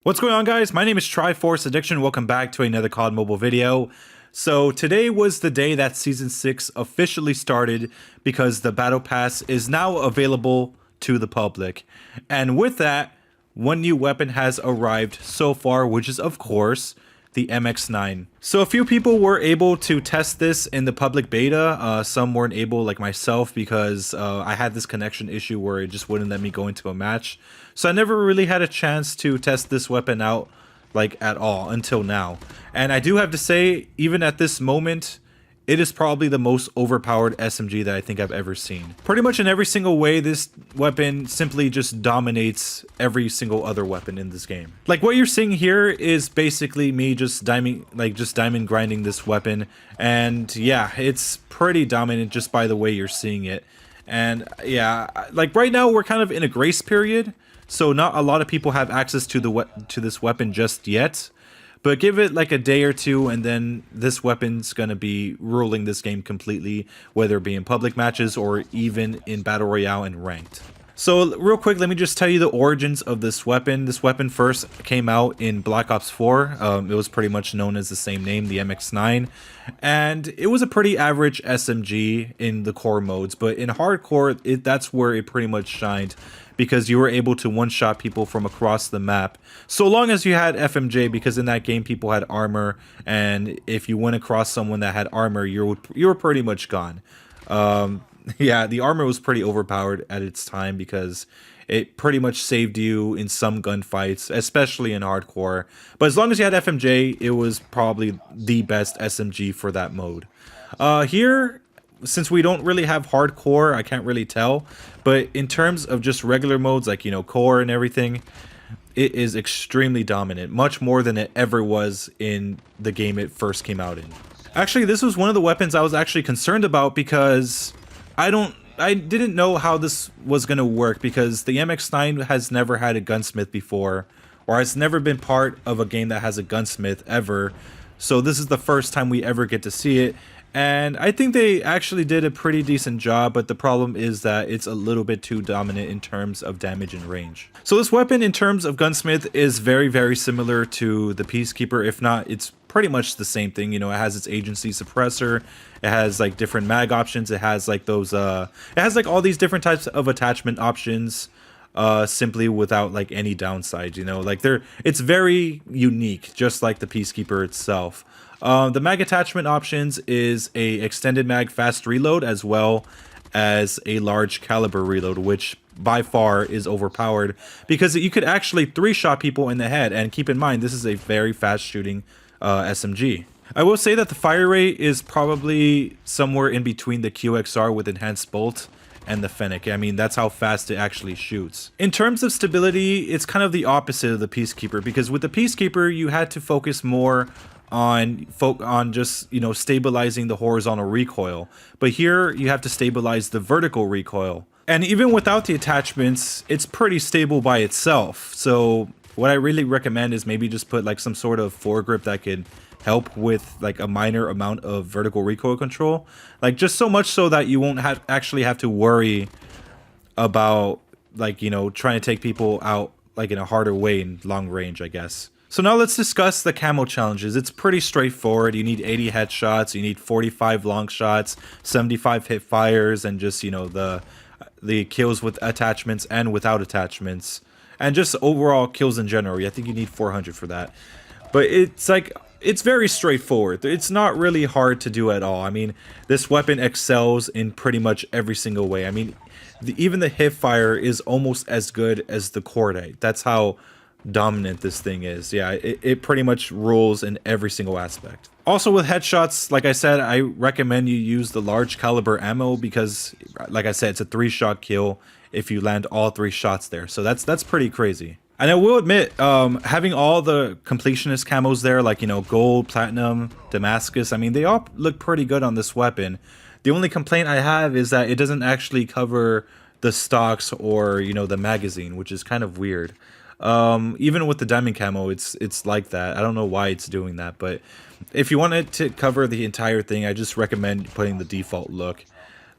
What's going on, guys? My name is Triforce Addiction. Welcome back to another COD Mobile video. So today was the day that Season 6 officially started because the Battle Pass is now available to the public. And with that, one new weapon has arrived so far, which is, of course, the Mx9. So a few people were able to test this in the public beta. Some weren't able, like myself, because I had this connection issue where it just wouldn't let me go into a match. So I never really had a chance to test this weapon out like at all until now. And I do have to say, even at this moment, it is probably the most overpowered SMG that I think I've ever seen. Pretty much in every single way, this weapon simply just dominates every single other weapon in this game. Like what you're seeing here is basically me just diamond grinding this weapon. And yeah, it's pretty dominant just by the way you're seeing it. And yeah, like right now we're kind of in a grace period. So not a lot of people have access to this weapon just yet. But give it like a day or two, and then this weapon's gonna be ruling this game completely, whether it be in public matches or even in Battle Royale and Ranked. So real quick, let me just tell you the origins of this weapon. This weapon first came out in Black Ops 4. It was pretty much known as the same name, the Mx9. And it was a pretty average SMG in the core modes, but in hardcore, that's where it pretty much shined, because you were able to one-shot people from across the map, so long as you had FMJ, because in that game people had armor, and if you went across someone that had armor, you were pretty much gone. Yeah, the armor was pretty overpowered at its time because it pretty much saved you in some gunfights, especially in hardcore. But as long as you had FMJ, it was probably the best SMG for that mode. Here, since we don't really have hardcore, I can't really tell. But in terms of just regular modes, like, you know, core and everything, it is extremely dominant, much more than it ever was in the game it first came out in. Actually, this was one of the weapons I was actually concerned about, because I didn't know how this was going to work, because the Mx9 has never had a gunsmith before, or has never been part of a game that has a gunsmith ever. So this is the first time we ever get to see it. And I think they actually did a pretty decent job, but the problem is that it's a little bit too dominant in terms of damage and range. So this weapon, in terms of Gunsmith, is very, very similar to the Peacekeeper. If not, it's pretty much the same thing. You know, it has its agency suppressor, it has like different mag options, it has like those it has like all these different types of attachment options, simply without like any downsides, you know, like it's very unique, just like the Peacekeeper itself. The mag attachment options is a extended mag fast reload, as well as a large caliber reload, which by far is overpowered because you could actually 3-shot people in the head. And keep in mind, this is a very fast shooting SMG. I will say that the fire rate is probably somewhere in between the QXR with enhanced bolt and the Fennec. I mean, that's how fast it actually shoots. In terms of stability, it's kind of the opposite of the Peacekeeper, because with the Peacekeeper you had to focus more on just, you know, stabilizing the horizontal recoil, but here you have to stabilize the vertical recoil. And even without the attachments, it's pretty stable by itself. So what I really recommend is maybe just put like some sort of foregrip that could help with like a minor amount of vertical recoil control, like just so much so that you won't actually have to worry about, like, you know, trying to take people out like in a harder way in long range, I guess. So now let's discuss the camo challenges. It's pretty straightforward. You need 80 headshots, you need 45 long shots, 75 hip fires, and just, you know, the kills with attachments and without attachments, and just overall kills in general. I think you need 400 for that. But it's like, it's very straightforward. It's not really hard to do at all. I mean, this weapon excels in pretty much every single way. I mean, even the hip fire is almost as good as the cordite. That's how dominant this thing is. Yeah, it pretty much rules in every single aspect. Also with headshots, like I said, I recommend you use the large caliber ammo, because like I said, it's a 3-shot kill if you land all 3 shots there. So that's pretty crazy. And I will admit, having all the completionist camos there, like, you know, gold, platinum, Damascus, I mean, they all look pretty good on this weapon. The only complaint I have is that it doesn't actually cover the stocks or, you know, the magazine, which is kind of weird. Even with the diamond camo, it's like that. I don't know why it's doing that, but if you want it to cover the entire thing, I just recommend putting the default look.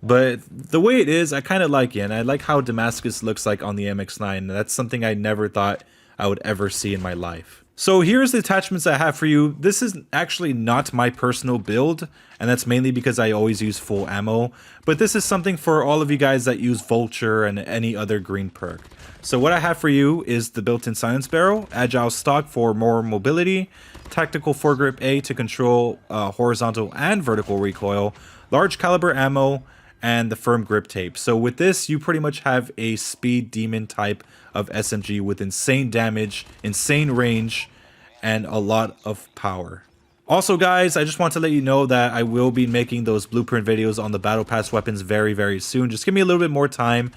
But the way it is, I kind of like it, and I like how Damascus looks like on the Mx9. That's something I never thought I would ever see in my life. So here's the attachments I have for you. This is actually not my personal build, and that's mainly because I always use full ammo, but this is something for all of you guys that use Vulture and any other green perk. So what I have for you is the built-in silence barrel, agile stock for more mobility, tactical foregrip A to control horizontal and vertical recoil, large caliber ammo, and the firm grip tape. So with this, you pretty much have a speed demon type of SMG with insane damage, insane range, and a lot of power. Also guys, I just want to let you know that I will be making those blueprint videos on the battle pass weapons very soon. Just give me a little bit more time.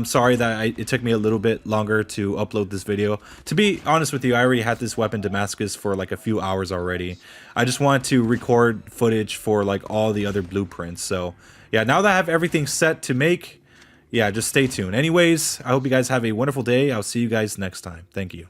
Sorry that it took me a little bit longer to upload this video. To be honest with you, I already had this weapon Damascus for like a few hours already. I just wanted to record footage for like all the other blueprints. So yeah, now that I have everything set to make, yeah, just stay tuned. Anyways, I hope you guys have a wonderful day. I'll see you guys next time. Thank you.